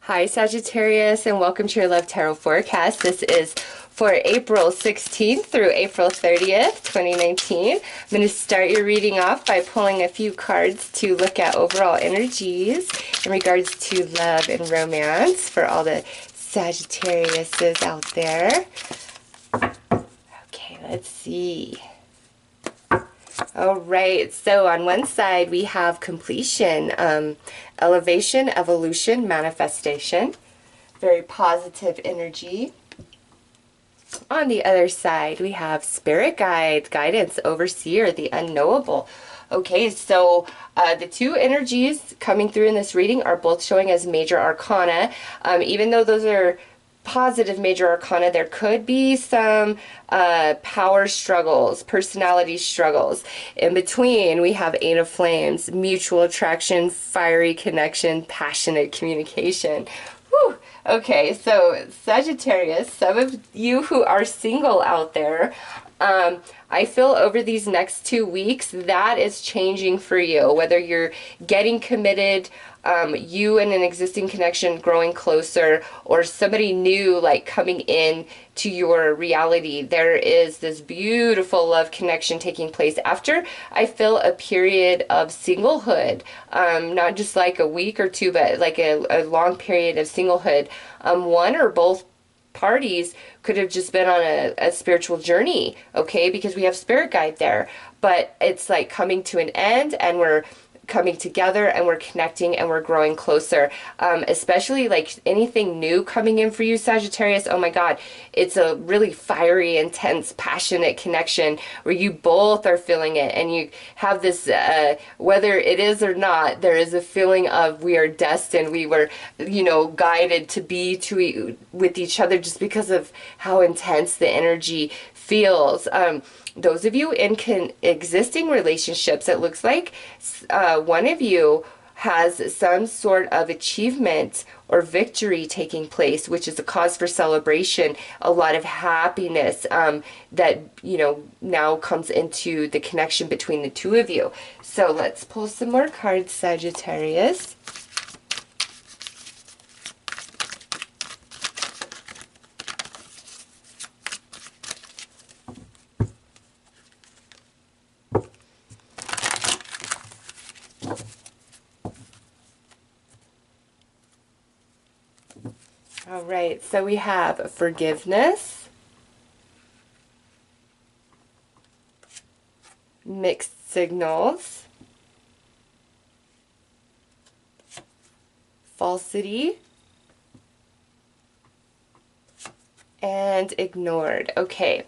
Hi Sagittarius, and welcome to your Love Tarot forecast. This is for April 16th through April 30th, 2019. I'm going to start your reading off by pulling a few cards to look at overall energies in regards to love and romance for all the Sagittariuses out there. Okay, let's see. All right, so on one side we have completion, elevation, evolution, manifestation, very positive energy. On the other side we have spirit guides, guidance, overseer, the unknowable. Okay, so the two energies coming through in this reading are both showing as major arcana. Even though those are positive major arcana, there could be some power struggles, personality struggles. In between, we have Eight of Flames, mutual attraction, fiery connection, passionate communication. Whew. Okay, so Sagittarius, some of you who are single out there, I feel over these next 2 weeks that is changing for you. Whether you're getting committed, you and an existing connection growing closer, or somebody new like coming in to your reality, there is this beautiful love connection taking place after I feel a period of singlehood, not just like a week or two, but like a long period of singlehood. One or both parties could have just been on a spiritual journey, okay, because we have spirit guide there, but it's like coming to an end, and we're coming together and we're connecting and we're growing closer. Especially like anything new coming in for you, Sagittarius, oh my God, it's a really fiery, intense, passionate connection where you both are feeling it, and you have this, whether it is or not, there is a feeling of we are destined, we were, you know, guided to be with each other just because of how intense the energy feels. Those of you in existing relationships, it looks like one of you has some sort of achievement or victory taking place, which is a cause for celebration, a lot of happiness that, you know, now comes into the connection between the two of you. So let's pull some more cards, Sagittarius. All right, so we have forgiveness, mixed signals, falsity, and ignored. Okay,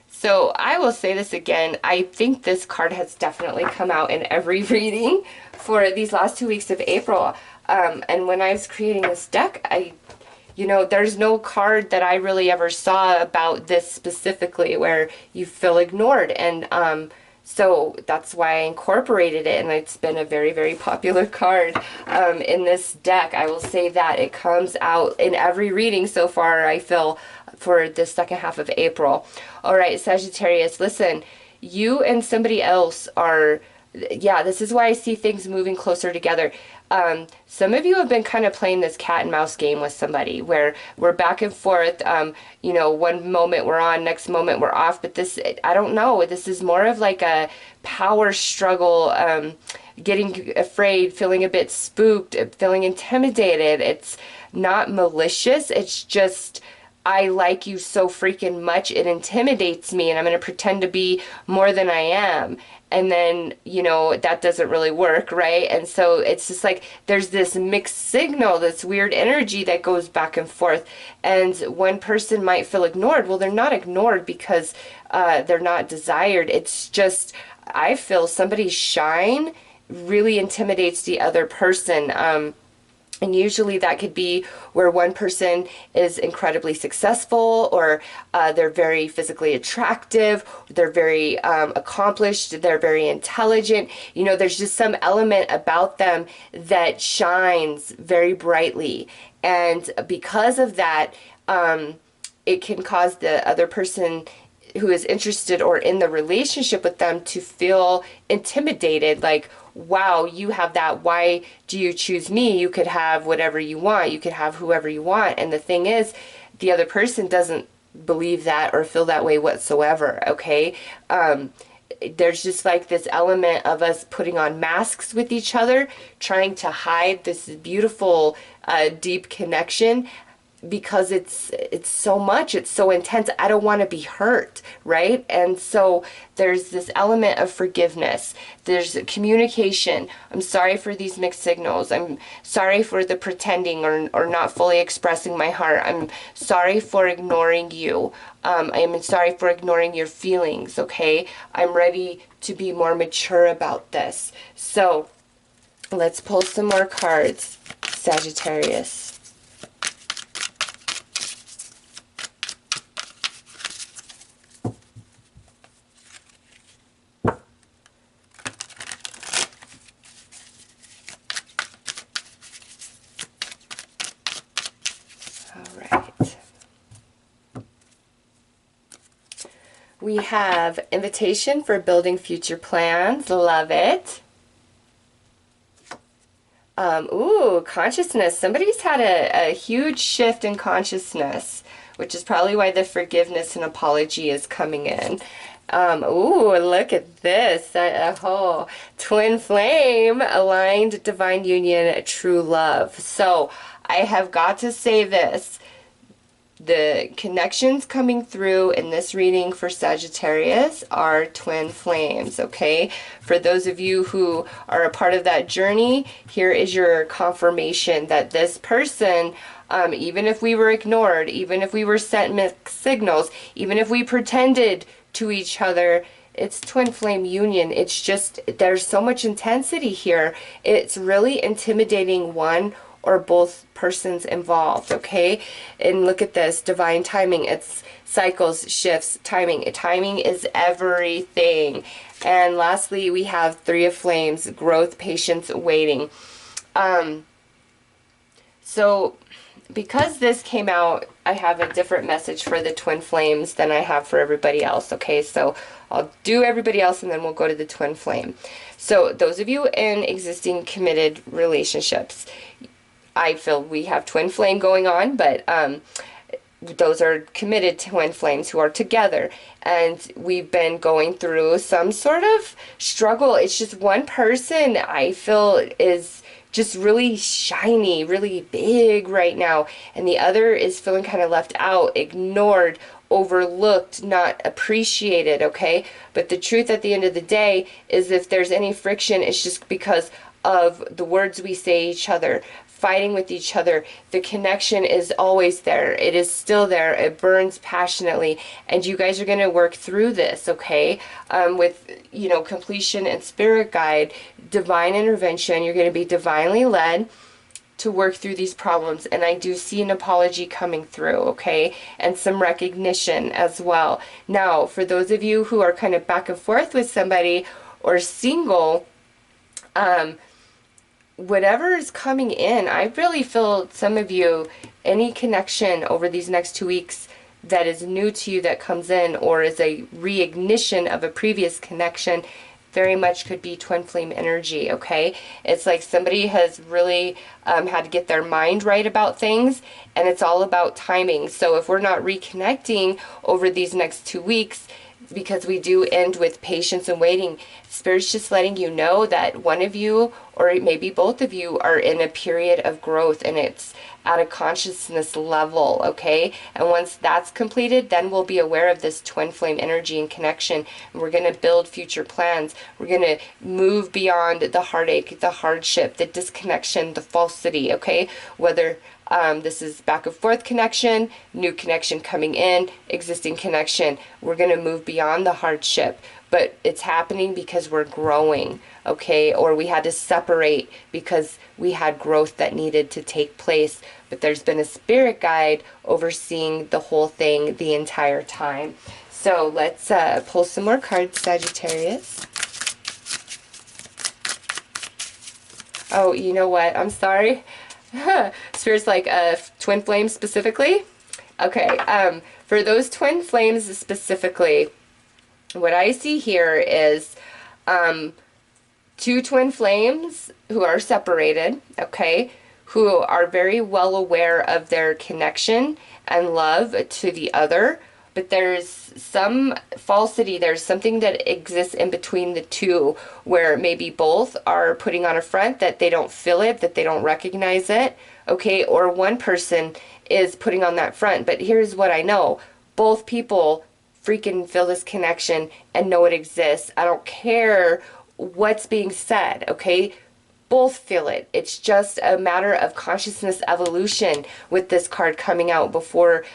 so I will say this again. I think this card has definitely come out in every reading for these last 2 weeks of April. And when I was creating this deck, you know, there's no card that I really ever saw about this specifically where you feel ignored. And so that's why I incorporated it, and it's been a very, very popular card in this deck. I will say that it comes out in every reading so far, I feel, for the second half of April. All right, Sagittarius, listen, you and somebody else are, yeah, this is why I see things moving closer together. Some of you have been kind of playing this cat and mouse game with somebody where we're back and forth. You know, one moment we're on, next moment we're off. But this, I don't know, this is more of like a power struggle, getting afraid, feeling a bit spooked, feeling intimidated. It's not malicious. It's just, I like you so freaking much, it intimidates me, and I'm going to pretend to be more than I am. And then, you know, that doesn't really work, right? And so it's just like there's this mixed signal, this weird energy that goes back and forth. And one person might feel ignored. Well, they're not ignored because they're not desired. It's just, I feel somebody's shine really intimidates the other person. And usually that could be where one person is incredibly successful, or they're very physically attractive, they're very accomplished, they're very intelligent. You know, there's just some element about them that shines very brightly. And because of that, it can cause the other person who is interested or in the relationship with them to feel intimidated, like, wow, you have that, why do you choose me? You could have whatever you want, you could have whoever you want. And the thing is, the other person doesn't believe that or feel that way whatsoever, okay? There's just like this element of us putting on masks with each other, trying to hide this beautiful, deep connection, because it's so much, it's so intense. I don't want to be hurt, right? And so there's this element of forgiveness. There's communication. I'm sorry for these mixed signals. I'm sorry for the pretending or not fully expressing my heart. I'm sorry for ignoring you. I am sorry for ignoring your feelings, okay? I'm ready to be more mature about this. So let's pull some more cards, Sagittarius. We have invitation for building future plans. Love it. Ooh, consciousness. Somebody's had a huge shift in consciousness, which is probably why the forgiveness and apology is coming in. Ooh, look at this. Twin flame, aligned, divine union, true love. So I have got to say this. The connections coming through in this reading for Sagittarius are twin flames, okay? For those of you who are a part of that journey, here is your confirmation that this person, even if we were ignored, even if we were sent mixed signals, even if we pretended to each other, it's twin flame union. It's just, there's so much intensity here. It's really intimidating one or both persons involved, okay? And look at this, divine timing. It's cycles, shifts, timing. Timing is everything. And lastly, we have Three of Flames, growth, patience, waiting. So because this came out, I have a different message for the twin flames than I have for everybody else, okay? So I'll do everybody else and then we'll go to the twin flame. So those of you in existing committed relationships, I feel we have twin flame going on, but those are committed twin flames who are together, and we've been going through some sort of struggle. It's just one person I feel is just really shiny, really big right now, and the other is feeling kind of left out, ignored, overlooked, not appreciated, okay? But the truth at the end of the day is if there's any friction, it's just because of the words we say each other, fighting with each other. The connection is always there. It is still there. It burns passionately, and you guys are going to work through this, okay? With, you know, completion and spirit guide, divine intervention, you're going to be divinely led to work through these problems. And I do see an apology coming through, okay? And some recognition as well. Now, for those of you who are kind of back and forth with somebody or single, whatever is coming in, I really feel some of you, any connection over these next 2 weeks that is new to you that comes in or is a reignition of a previous connection, very much could be twin flame energy, okay? It's like somebody has really had to get their mind right about things, and it's all about timing. So if we're not reconnecting over these next 2 weeks, because we do end with patience and waiting, Spirit's just letting you know that one of you, or maybe both of you, are in a period of growth, and it's at a consciousness level, okay? And once that's completed, then we'll be aware of this twin flame energy and connection, and we're going to build future plans. We're going to move beyond the heartache, the hardship, the disconnection, the falsity, okay? Whether this is back and forth connection, new connection coming in, existing connection. We're going to move beyond the hardship, but it's happening because we're growing, okay? Or we had to separate because we had growth that needed to take place, but there's been a spirit guide overseeing the whole thing the entire time. So let's pull some more cards, Sagittarius. Oh, you know what? I'm sorry. Spirit's like twin flame specifically. Okay, for those twin flames specifically, what I see here is two twin flames who are separated, okay, who are very well aware of their connection and love to the other, but there's some falsity, there's something that exists in between the two where maybe both are putting on a front that they don't feel it, that they don't recognize it, okay, or one person is putting on that front. But here's what I know, both people freaking feel this connection and know it exists. I don't care what's being said, okay? Both feel it. It's just a matter of consciousness evolution with this card coming out before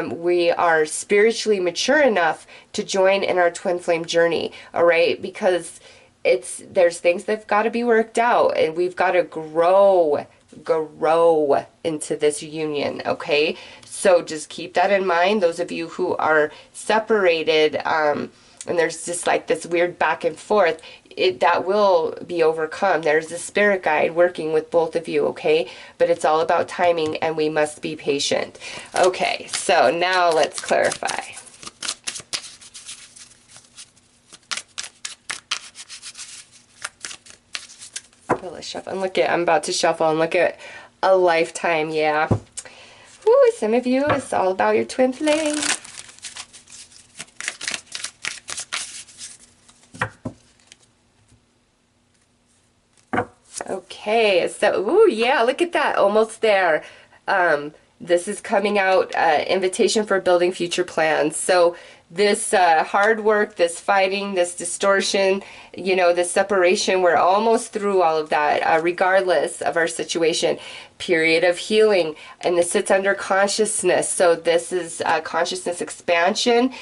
we are spiritually mature enough to join in our twin flame journey, all right? Because there's things that've got to be worked out, and we've got to grow into this union, okay? So just keep that in mind. Those of you who are separated, and there's just like this weird back and forth, that will be overcome. There's a spirit guide working with both of you, okay? But it's all about timing, and we must be patient. Okay, so now let's clarify. Let's shuffle and look at, I'm about to shuffle and look at a lifetime, yeah. Woo, some of you, it's all about your twin flame. Okay, so, ooh, yeah, look at that, almost there. This is coming out, invitation for building future plans. So this hard work, this fighting, this distortion, you know, this separation, we're almost through all of that, regardless of our situation. Period of healing, and this sits under consciousness. So this is consciousness expansion,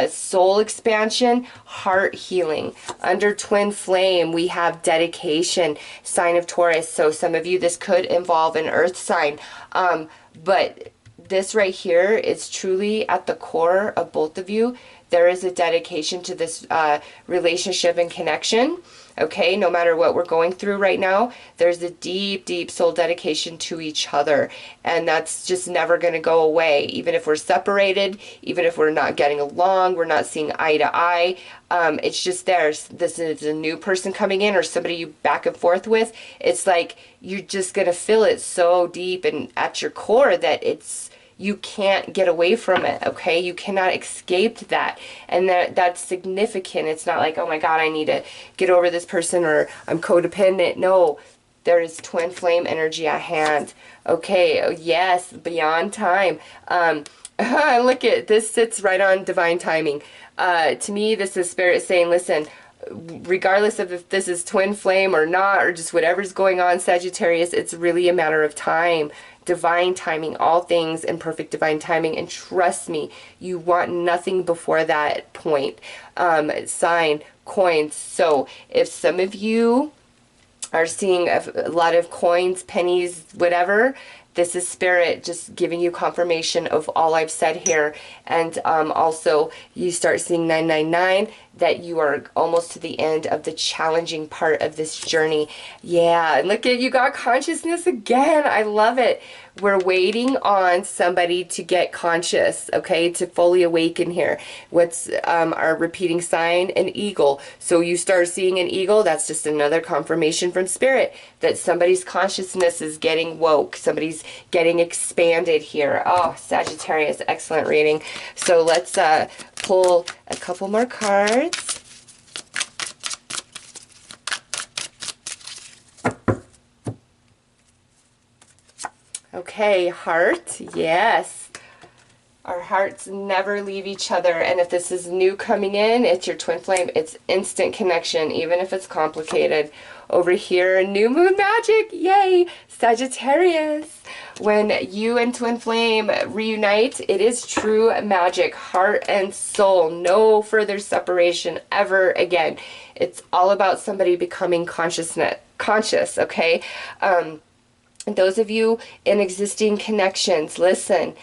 soul expansion, heart healing. Under twin flame, we have dedication, sign of Taurus. So some of you, this could involve an earth sign. But this right here is truly at the core of both of you. There is a dedication to this relationship and connection. Okay, no matter what we're going through right now, there's a deep, deep soul dedication to each other. And that's just never going to go away. Even if we're separated, even if we're not getting along, we're not seeing eye to eye, it's just there. This is a new person coming in or somebody you back and forth with. It's like you're just going to feel it so deep and at your core that you can't get away from it, okay? You cannot escape that. And that's significant. It's not like, oh my God, I need to get over this person or I'm codependent. No, there is twin flame energy at hand. Okay, oh, yes, beyond time. Look at this, sits right on divine timing. To me, this is spirit saying, listen, regardless of if this is twin flame or not, or just whatever's going on, Sagittarius, it's really a matter of time. Divine timing, all things in perfect divine timing, and trust me, you want nothing before that point. Sign, coins. So if some of you are seeing a lot of coins, pennies, whatever, this is spirit just giving you confirmation of all I've said here. And also you start seeing 999, that you are almost to the end of the challenging part of this journey. Yeah, and look at, you got consciousness again. I love it. We're waiting on somebody to get conscious, okay, to fully awaken here. What's our repeating sign? An eagle. So you start seeing an eagle, that's just another confirmation from spirit that somebody's consciousness is getting woke. Somebody's getting expanded here. Oh, Sagittarius, excellent reading. So let's pull a couple more cards. Okay, heart, yes. Our hearts never leave each other, and if this is new coming in, it's your twin flame, it's instant connection, even if it's complicated. Over here, new moon magic, yay, Sagittarius. When you and twin flame reunite, it is true magic, heart and soul, no further separation ever again. It's all about somebody becoming conscious, okay? Those of you in existing connections, listen,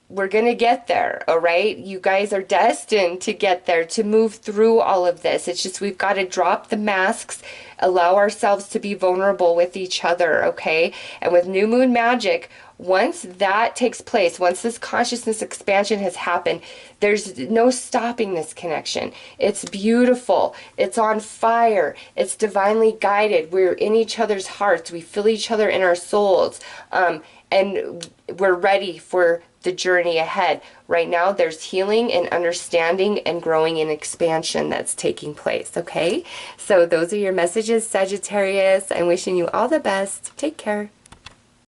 we're going to get there, all right? You guys are destined to get there, to move through all of this. It's just we've got to drop the masks, allow ourselves to be vulnerable with each other, okay? And with new moon magic, once that takes place, once this consciousness expansion has happened, there's no stopping this connection. It's beautiful. It's on fire. It's divinely guided. We're in each other's hearts. We feel each other in our souls. And we're ready for the journey ahead. Right now, there's healing and understanding and growing and expansion that's taking place, okay? So those are your messages, Sagittarius. I'm wishing you all the best. Take care.